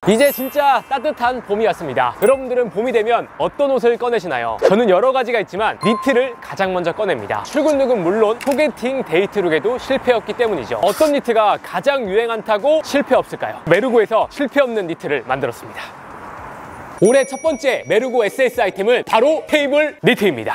이제 진짜 따뜻한 봄이 왔습니다. 여러분들은 봄이 되면 어떤 옷을 꺼내시나요? 저는 여러 가지가 있지만 니트를 가장 먼저 꺼냅니다. 출근룩은 물론 소개팅, 데이트룩에도 실패 없기 때문이죠. 어떤 니트가 가장 유행한다고 실패 없을까요? 메르고에서 실패 없는 니트를 만들었습니다. 올해 첫 번째 메르고 SS 아이템은 바로 케이블 니트입니다.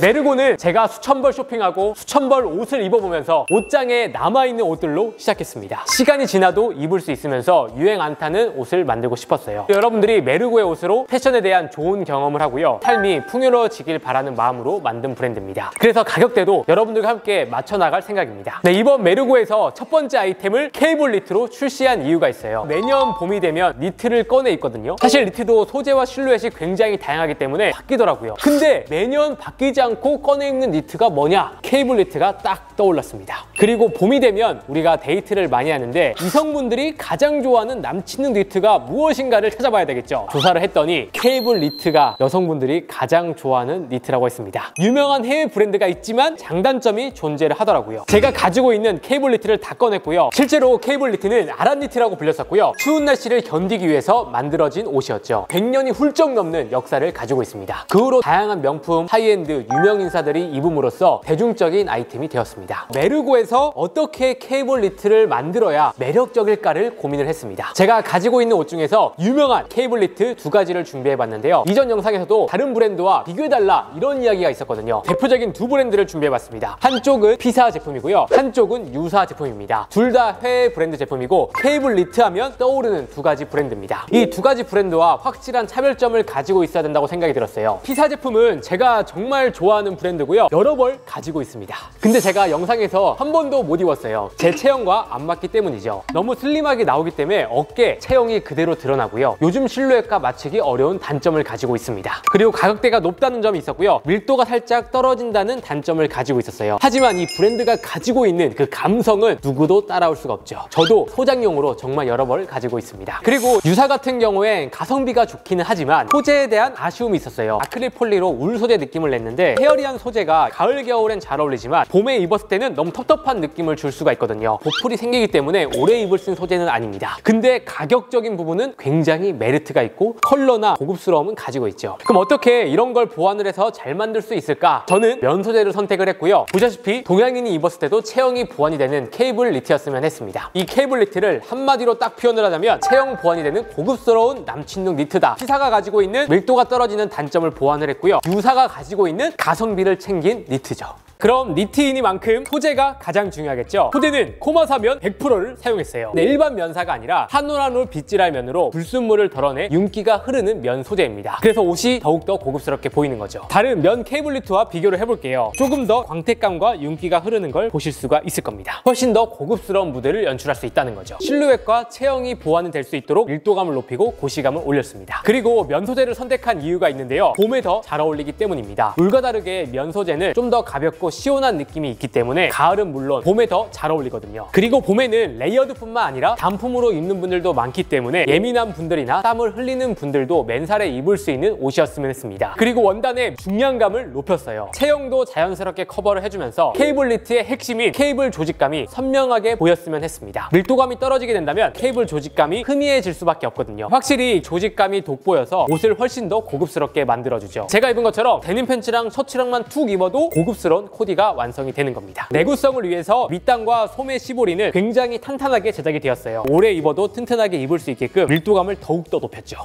메르고는 제가 수천 벌 쇼핑하고 수천 벌 옷을 입어보면서 옷장에 남아있는 옷들로 시작했습니다. 시간이 지나도 입을 수 있으면서 유행 안 타는 옷을 만들고 싶었어요. 여러분들이 메르고의 옷으로 패션에 대한 좋은 경험을 하고요, 삶이 풍요로워지길 바라는 마음으로 만든 브랜드입니다. 그래서 가격대도 여러분들과 함께 맞춰나갈 생각입니다. 네, 이번 메르고에서 첫 번째 아이템을 케이블 니트로 출시한 이유가 있어요. 매년 봄이 되면 니트를 꺼내 입거든요. 사실 니트도 소재와 실루엣이 굉장히 다양하기 때문에 바뀌더라고요. 근데 매년 바뀌지 않고 꺼내 입는 니트가 뭐냐? 케이블 니트가 딱 떠올랐습니다. 그리고 봄이 되면 우리가 데이트를 많이 하는데 이성분들이 가장 좋아하는 남친룩 니트가 무엇인가를 찾아봐야 되겠죠. 조사를 했더니 케이블 니트가 여성분들이 가장 좋아하는 니트라고 했습니다. 유명한 해외 브랜드가 있지만 장단점이 존재를 하더라고요. 제가 가지고 있는 케이블 니트를 다 꺼냈고요. 실제로 케이블 니트는 아랍 니트라고 불렸었고요. 추운 날씨를 견디기 위해서 만들어진 옷이었죠. 100년이 훌쩍 넘는 역사를 가지고 있습니다. 그 후로 다양한 명품, 하이엔드, 유명 인사들이 입음으로써 대중적인 아이템이 되었습니다. 메르고에서 어떻게 케이블 니트를 만들어야 매력적일까를 고민을 했습니다. 제가 가지고 있는 옷 중에서 유명한 케이블 니트 두 가지를 준비해봤는데요. 이전 영상에서도 다른 브랜드와 비교해달라 이런 이야기가 있었거든요. 대표적인 두 브랜드를 준비해봤습니다. 한쪽은 피사 제품이고요, 한쪽은 유사 제품입니다. 둘 다 해외 브랜드 제품이고 케이블 니트 하면 떠오르는 두 가지 브랜드입니다. 이 두 가지 브랜드와 확실한 차별점을 가지고 있어야 된다고 생각이 들었어요. 피사 제품은 제가 정말 좋아하는 브랜드고요, 여러 벌 가지고 있습니다. 근데 제가 영상에서 한 번도 못 입었어요. 제 체형과 안 맞기 때문이죠. 너무 슬림하게 나오기 때문에 어깨, 체형이 그대로 드러나고요, 요즘 실루엣과 맞추기 어려운 단점을 가지고 있습니다. 그리고 가격대가 높다는 점이 있었고요, 밀도가 살짝 떨어진다는 단점을 가지고 있었어요. 하지만 이 브랜드가 가지고 있는 그 감성은 누구도 따라올 수가 없죠. 저도 소장용으로 정말 여러 벌 가지고 있습니다. 그리고 유사 같은 경우엔 가성비가 좋기는 하지만 소재에 대한 아쉬움이 있었어요. 아크릴 폴리로 울 소재 느낌을 냈는데 헤어리한 소재가 가을, 겨울엔 잘 어울리지만 봄에 입었을 때는 너무 텁텁한 느낌을 줄 수가 있거든요. 보풀이 생기기 때문에 오래 입을 수 있는 소재는 아닙니다. 근데 가격적인 부분은 굉장히 메리트가 있고 컬러나 고급스러움은 가지고 있죠. 그럼 어떻게 이런 걸 보완을 해서 잘 만들 수 있을까? 저는 면 소재를 선택을 했고요. 보시다시피 동양인이 입었을 때도 체형이 보완이 되는 케이블 니트였으면 했습니다. 이 케이블 니트를 한마디로 딱 표현을 하자면 체형 보완이 되는 고급스러운 남친룩 니트다. 피사가 가지고 있는 밀도가 떨어지는 단점을 보완을 했고요, 유사가 가지고 있는 가성비를 챙긴 니트죠. 그럼 니트이니만큼 소재가 가장 중요하겠죠. 소재는 코마사면 100%를 사용했어요. 네, 일반 면사가 아니라 한 올 한 올 빗질할 면으로 불순물을 덜어내 윤기가 흐르는 면 소재입니다. 그래서 옷이 더욱더 고급스럽게 보이는 거죠. 다른 면 케이블 니트와 비교를 해볼게요. 조금 더 광택감과 윤기가 흐르는 걸 보실 수가 있을 겁니다. 훨씬 더 고급스러운 무드를 연출할 수 있다는 거죠. 실루엣과 체형이 보완이 될 수 있도록 밀도감을 높이고 고시감을 올렸습니다. 그리고 면 소재를 선택한 이유가 있는데요, 봄에 더 잘 어울리기 때문입니다. 울과 다르게 면 소재는 좀 더 가볍고 시원한 느낌이 있기 때문에 가을은 물론 봄에 더 잘 어울리거든요. 그리고 봄에는 레이어드뿐만 아니라 단품으로 입는 분들도 많기 때문에 예민한 분들이나 땀을 흘리는 분들도 맨살에 입을 수 있는 옷이었으면 했습니다. 그리고 원단의 중량감을 높였어요. 체형도 자연스럽게 커버를 해주면서 케이블 니트의 핵심인 케이블 조직감이 선명하게 보였으면 했습니다. 밀도감이 떨어지게 된다면 케이블 조직감이 희미해질 수밖에 없거든요. 확실히 조직감이 돋보여서 옷을 훨씬 더 고급스럽게 만들어주죠. 제가 입은 것처럼 데님 팬츠랑 셔츠랑만 툭 입어도 고급스러운 코디가 완성이 되는 겁니다. 내구성을 위해서 밑단과 소매 시보리는 굉장히 탄탄하게 제작이 되었어요. 오래 입어도 튼튼하게 입을 수 있게끔 밀도감을 더욱더 높였죠.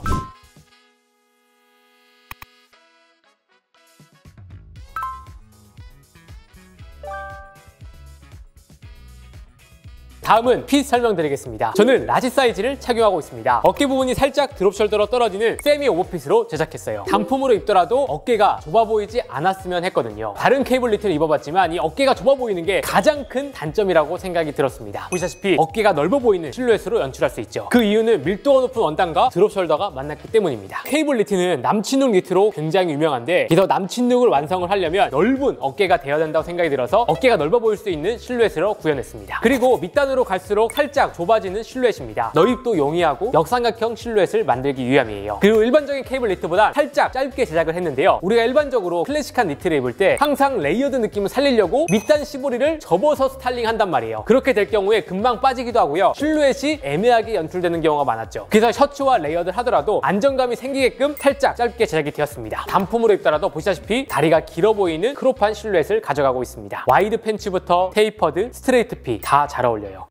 다음은 핏 설명드리겠습니다. 저는 라지 사이즈를 착용하고 있습니다. 어깨 부분이 살짝 드롭숄더로 떨어지는 세미 오버핏으로 제작했어요. 단품으로 입더라도 어깨가 좁아 보이지 않았으면 했거든요. 다른 케이블 니트를 입어봤지만 이 어깨가 좁아 보이는 게 가장 큰 단점이라고 생각이 들었습니다. 보시다시피 어깨가 넓어 보이는 실루엣으로 연출할 수 있죠. 그 이유는 밀도가 높은 원단과 드롭숄더가 만났기 때문입니다. 케이블 니트는 남친룩 니트로 굉장히 유명한데 그래서 남친룩을 완성을 하려면 넓은 어깨가 되어야 된다고 생각이 들어서 어깨가 넓어 보일 수 있는 실루엣으로 구현했습니다. 그리고 밑단으로 안으로 갈수록 살짝 좁아지는 실루엣입니다. 너입도 용이하고 역삼각형 실루엣을 만들기 위함이에요. 그리고 일반적인 케이블 니트보다 살짝 짧게 제작을 했는데요. 우리가 일반적으로 클래식한 니트를 입을 때 항상 레이어드 느낌을 살리려고 밑단 시보리를 접어서 스타일링 한단 말이에요. 그렇게 될 경우에 금방 빠지기도 하고요. 실루엣이 애매하게 연출되는 경우가 많았죠. 그래서 셔츠와 레이어드를 하더라도 안정감이 생기게끔 살짝 짧게 제작이 되었습니다. 단품으로 입더라도 보시다시피 다리가 길어 보이는 크롭한 실루엣을 가져가고 있습니다. 와이드 팬츠부터 테이퍼드, 스트레이트 핏 다 잘 어울려요.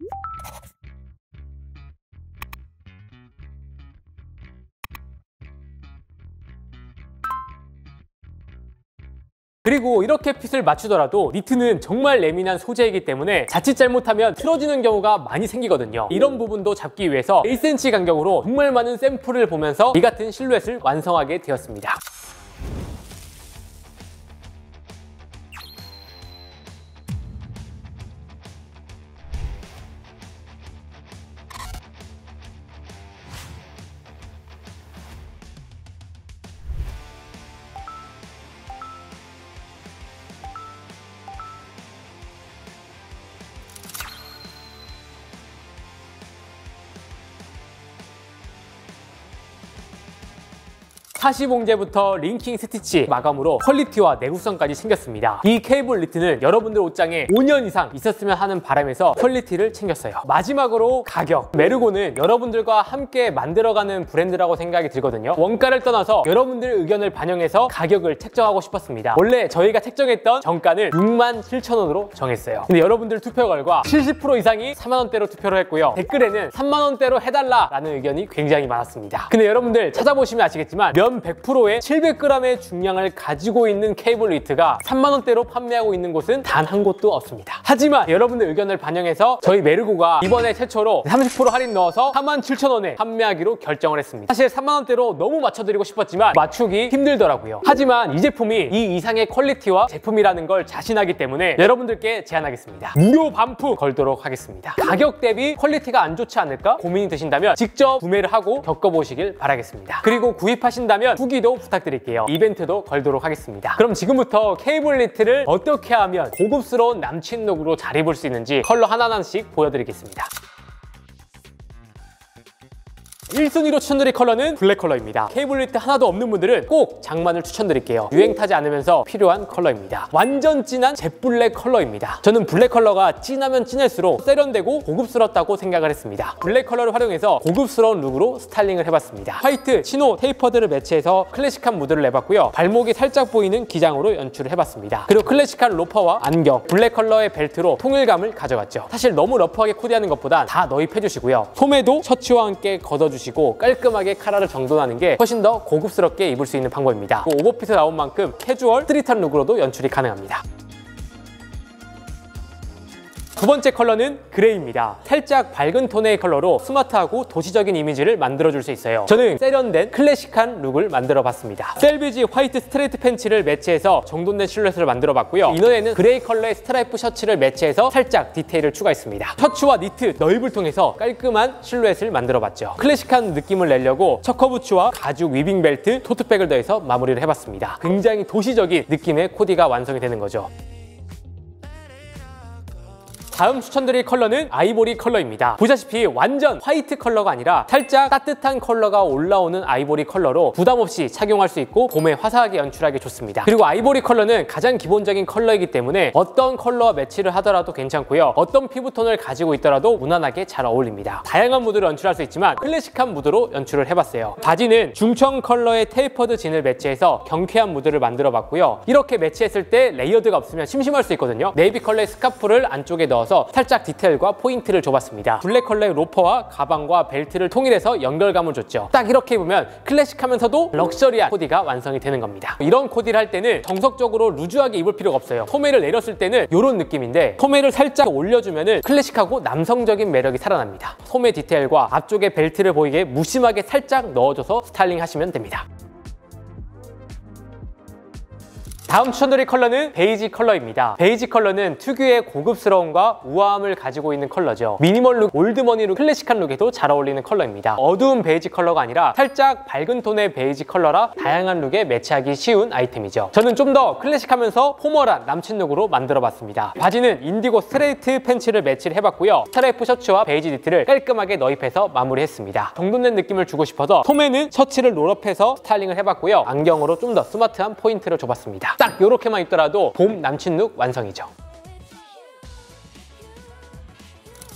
그리고 이렇게 핏을 맞추더라도 니트는 정말 예민한 소재이기 때문에 자칫 잘못하면 틀어지는 경우가 많이 생기거든요. 이런 부분도 잡기 위해서 1cm 간격으로 정말 많은 샘플을 보면서 이 같은 실루엣을 완성하게 되었습니다. 사시봉제부터 링킹 스티치, 마감으로 퀄리티와 내구성까지 챙겼습니다. 이 케이블 니트는 여러분들 옷장에 5년 이상 있었으면 하는 바람에서 퀄리티를 챙겼어요. 마지막으로 가격. 메르고는 여러분들과 함께 만들어가는 브랜드라고 생각이 들거든요. 원가를 떠나서 여러분들의 의견을 반영해서 가격을 책정하고 싶었습니다. 원래 저희가 책정했던 정가는 67,000원으로 정했어요. 근데 여러분들 투표 결과 70% 이상이 4만원대로 투표를 했고요. 댓글에는 3만원대로 해달라라는 의견이 굉장히 많았습니다. 근데 여러분들 찾아보시면 아시겠지만 면 100%의 700g의 중량을 가지고 있는 케이블 니트가 3만원대로 판매하고 있는 곳은 단 한 곳도 없습니다. 하지만 여러분들 의견을 반영해서 저희 메르고가 이번에 최초로 30% 할인 넣어서 47,000원에 판매하기로 결정을 했습니다. 사실 3만원대로 너무 맞춰드리고 싶었지만 맞추기 힘들더라고요. 하지만 이 제품이 이 이상의 퀄리티와 제품이라는 걸 자신하기 때문에 여러분들께 제안하겠습니다. 무료 반품 걸도록 하겠습니다. 가격 대비 퀄리티가 안 좋지 않을까 고민이 드신다면 직접 구매를 하고 겪어보시길 바라겠습니다. 그리고 구입하신다면 후기도 부탁드릴게요. 이벤트도 걸도록 하겠습니다. 그럼 지금부터 케이블 니트를 어떻게 하면 고급스러운 남친 룩으로 잘 입을 수 있는지 컬러 하나하나씩 보여드리겠습니다. 1순위로 추천드릴 컬러는 블랙 컬러입니다. 케이블 니트 하나도 없는 분들은 꼭 장만을 추천드릴게요. 유행 타지 않으면서 필요한 컬러입니다. 완전 진한 잿블랙 컬러입니다. 저는 블랙 컬러가 진하면 진할수록 세련되고 고급스럽다고 생각을 했습니다. 블랙 컬러를 활용해서 고급스러운 룩으로 스타일링을 해봤습니다. 화이트, 치노, 테이퍼드를 매치해서 클래식한 무드를 내봤고요. 발목이 살짝 보이는 기장으로 연출을 해봤습니다. 그리고 클래식한 로퍼와 안경, 블랙 컬러의 벨트로 통일감을 가져갔죠. 사실 너무 러프하게 코디하는 것보단 다 너입해주시고요. 소매도 셔츠와 함께 걷어주시고 깔끔하게 카라를 정돈하는 게 훨씬 더 고급스럽게 입을 수 있는 방법입니다. 오버핏에 나온 만큼 캐주얼, 스트릿한 룩으로도 연출이 가능합니다. 두 번째 컬러는 그레이입니다. 살짝 밝은 톤의 컬러로 스마트하고 도시적인 이미지를 만들어줄 수 있어요. 저는 세련된 클래식한 룩을 만들어봤습니다. 셀비지 화이트 스트레이트 팬츠를 매치해서 정돈된 실루엣을 만들어봤고요. 이너에는 그레이 컬러의 스트라이프 셔츠를 매치해서 살짝 디테일을 추가했습니다. 셔츠와 니트, 너입을 통해서 깔끔한 실루엣을 만들어봤죠. 클래식한 느낌을 내려고 척커부츠와 가죽 위빙 벨트, 토트백을 더해서 마무리를 해봤습니다. 굉장히 도시적인 느낌의 코디가 완성이 되는 거죠. 다음 추천드릴 컬러는 아이보리 컬러입니다. 보시다시피 완전 화이트 컬러가 아니라 살짝 따뜻한 컬러가 올라오는 아이보리 컬러로 부담 없이 착용할 수 있고 봄에 화사하게 연출하기 좋습니다. 그리고 아이보리 컬러는 가장 기본적인 컬러이기 때문에 어떤 컬러와 매치를 하더라도 괜찮고요. 어떤 피부톤을 가지고 있더라도 무난하게 잘 어울립니다. 다양한 무드로 연출할 수 있지만 클래식한 무드로 연출을 해봤어요. 바지는 중청 컬러의 테이퍼드 진을 매치해서 경쾌한 무드를 만들어봤고요. 이렇게 매치했을 때 레이어드가 없으면 심심할 수 있거든요. 네이비 컬러의 스카프를 안쪽에 넣어서 살짝 디테일과 포인트를 줘봤습니다. 블랙 컬러의 로퍼와 가방과 벨트를 통일해서 연결감을 줬죠. 딱 이렇게 입으면 클래식하면서도 럭셔리한 코디가 완성이 되는 겁니다. 이런 코디를 할 때는 정석적으로 루즈하게 입을 필요가 없어요. 소매를 내렸을 때는 이런 느낌인데 소매를 살짝 올려주면 클래식하고 남성적인 매력이 살아납니다. 소매 디테일과 앞쪽에 벨트를 보이게 무심하게 살짝 넣어줘서 스타일링 하시면 됩니다. 다음 추천드릴 컬러는 베이지 컬러입니다. 베이지 컬러는 특유의 고급스러움과 우아함을 가지고 있는 컬러죠. 미니멀 룩, 올드머니 룩, 클래식한 룩에도 잘 어울리는 컬러입니다. 어두운 베이지 컬러가 아니라 살짝 밝은 톤의 베이지 컬러라 다양한 룩에 매치하기 쉬운 아이템이죠. 저는 좀 더 클래식하면서 포멀한 남친 룩으로 만들어봤습니다. 바지는 인디고 스트레이트 팬츠를 매치를 해봤고요. 스트라이프 셔츠와 베이지 니트를 깔끔하게 너입해서 마무리했습니다. 정돈된 느낌을 주고 싶어서 소매는 셔츠를 롤업해서 스타일링을 해봤고요. 안경으로 좀 더 스마트한 포인트를 줘봤습니다. 딱 이렇게만 입더라도 봄 남친 룩 완성이죠.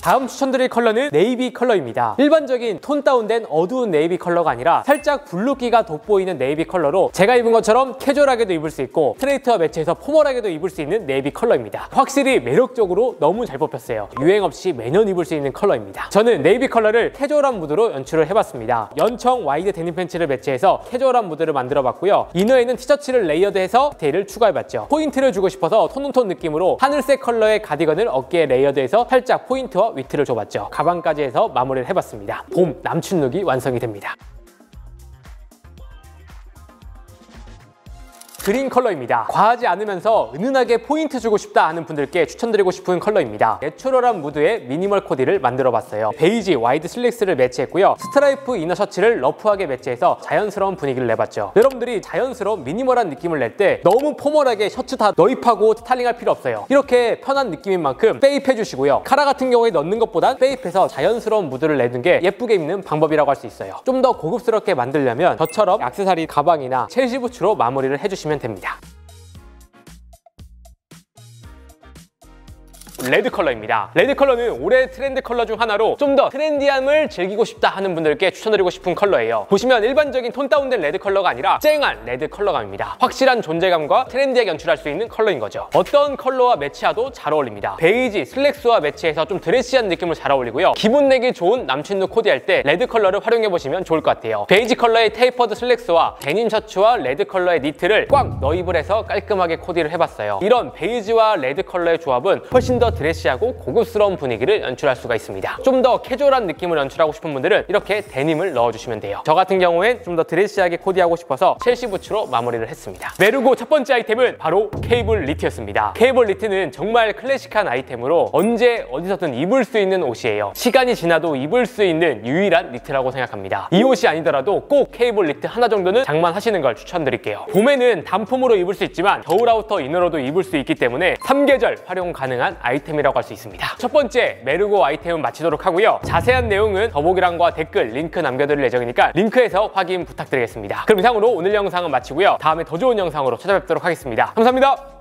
다음 추천드릴 컬러는 네이비 컬러입니다. 일반적인 톤 다운된 어두운 네이비 컬러가 아니라 살짝 블루기가 돋보이는 네이비 컬러로 제가 입은 것처럼 캐주얼하게도 입을 수 있고 스트레이트와 매치해서 포멀하게도 입을 수 있는 네이비 컬러입니다. 확실히 매력적으로 너무 잘 뽑혔어요. 유행 없이 매년 입을 수 있는 컬러입니다. 저는 네이비 컬러를 캐주얼한 무드로 연출을 해봤습니다. 연청 와이드 데님 팬츠를 매치해서 캐주얼한 무드를 만들어봤고요. 이너에는 티셔츠를 레이어드해서 디테일을 추가해봤죠. 포인트를 주고 싶어서 톤온톤 느낌으로 하늘색 컬러의 가디건을 어깨에 레이어드해서 살짝 포인트와 위트를 줘봤죠. 가방까지 해서 마무리를 해봤습니다. 봄 남친 룩이 완성이 됩니다. 그린 컬러입니다. 과하지 않으면서 은은하게 포인트 주고 싶다 하는 분들께 추천드리고 싶은 컬러입니다. 내추럴한 무드의 미니멀 코디를 만들어봤어요. 베이지 와이드 슬랙스를 매치했고요. 스트라이프 이너 셔츠를 러프하게 매치해서 자연스러운 분위기를 내봤죠. 여러분들이 자연스러운 미니멀한 느낌을 낼 때 너무 포멀하게 셔츠 다 너입하고 스타일링할 필요 없어요. 이렇게 편한 느낌인 만큼 페입해주시고요. 카라 같은 경우에 넣는 것보단 페입해서 자연스러운 무드를 내는 게 예쁘게 입는 방법이라고 할 수 있어요. 좀 더 고급스럽게 만들려면 저처럼 액세서리 가방이나 첼시 부츠로 마무리를 해주시면 됩니다. 레드 컬러입니다. 레드 컬러는 올해 트렌드 컬러 중 하나로 좀 더 트렌디함을 즐기고 싶다 하는 분들께 추천드리고 싶은 컬러예요. 보시면 일반적인 톤 다운된 레드 컬러가 아니라 쨍한 레드 컬러감입니다. 확실한 존재감과 트렌디하게 연출할 수 있는 컬러인 거죠. 어떤 컬러와 매치해도 잘 어울립니다. 베이지, 슬랙스와 매치해서 좀 드레시한 느낌을 잘 어울리고요. 기분 내기 좋은 남친 룩 코디할 때 레드 컬러를 활용해보시면 좋을 것 같아요. 베이지 컬러의 테이퍼드 슬랙스와 데님 셔츠와 레드 컬러의 니트를 꽉 너입을 해서 깔끔하게 코디를 해봤어요. 이런 베이지와 레드 컬러의 조합은 훨씬 더 드레시하고 고급스러운 분위기를 연출할 수가 있습니다. 좀 더 캐주얼한 느낌을 연출하고 싶은 분들은 이렇게 데님을 넣어주시면 돼요. 저 같은 경우엔 좀 더 드레시하게 코디하고 싶어서 첼시 부츠로 마무리를 했습니다. 메르고 첫 번째 아이템은 바로 케이블 니트였습니다. 케이블 니트는 정말 클래식한 아이템으로 언제 어디서든 입을 수 있는 옷이에요. 시간이 지나도 입을 수 있는 유일한 니트라고 생각합니다. 이 옷이 아니더라도 꼭 케이블 니트 하나 정도는 장만하시는 걸 추천드릴게요. 봄에는 단품으로 입을 수 있지만 겨울 아우터 이너로도 입을 수 있기 때문에 3계절 활용 가능한 아이템이라고 할 수 있습니다. 첫 번째 메르고 아이템은 마치도록 하고요. 자세한 내용은 더보기란과 댓글, 링크 남겨드릴 예정이니까 링크에서 확인 부탁드리겠습니다. 그럼 이상으로 오늘 영상은 마치고요. 다음에 더 좋은 영상으로 찾아뵙도록 하겠습니다. 감사합니다.